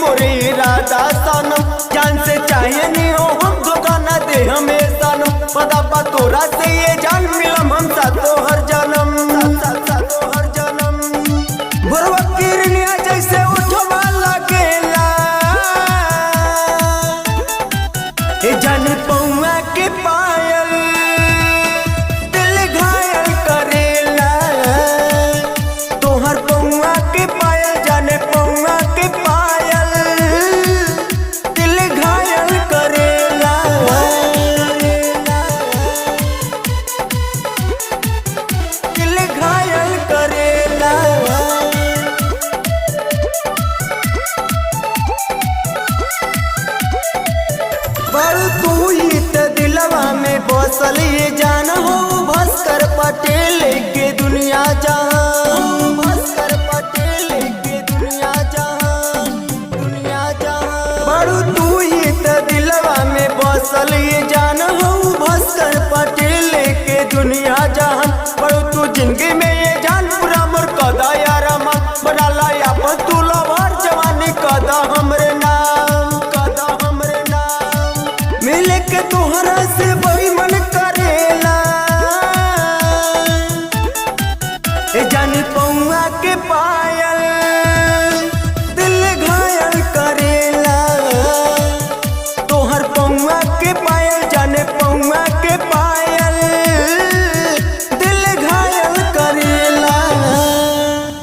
मोरे इरादा सनम, जान से चाहे नहीं हो हम धोखा न दे हमें सनम। पता पा तोरा से ये जान मिलम हम सातो हर जन्म, सातो हर जन्म। भोरवा किरनिया जैसे उठवा लगेला, ए जाने पौआ के पायल दिल घायल करेला। तोहर पौआ के पायल जाने पौआ के पायल दिल घायल करेला, दिल घायल करेला। पर तू ही त दिलवा में बसल ये जान हो भास्कर पटेल के दुनिया जहां, भास्कर पटेल के दुनिया जहां, दुनिया जहां। बड़ू तू ही त दिलवा में बसल ये जान हो भास्कर पटेल के दुनिया जहां। बड़ू तू जिंदगी में ये जान पूरा मोर कदा यार मन बनाला अपन तू लवर जवानी कदा हम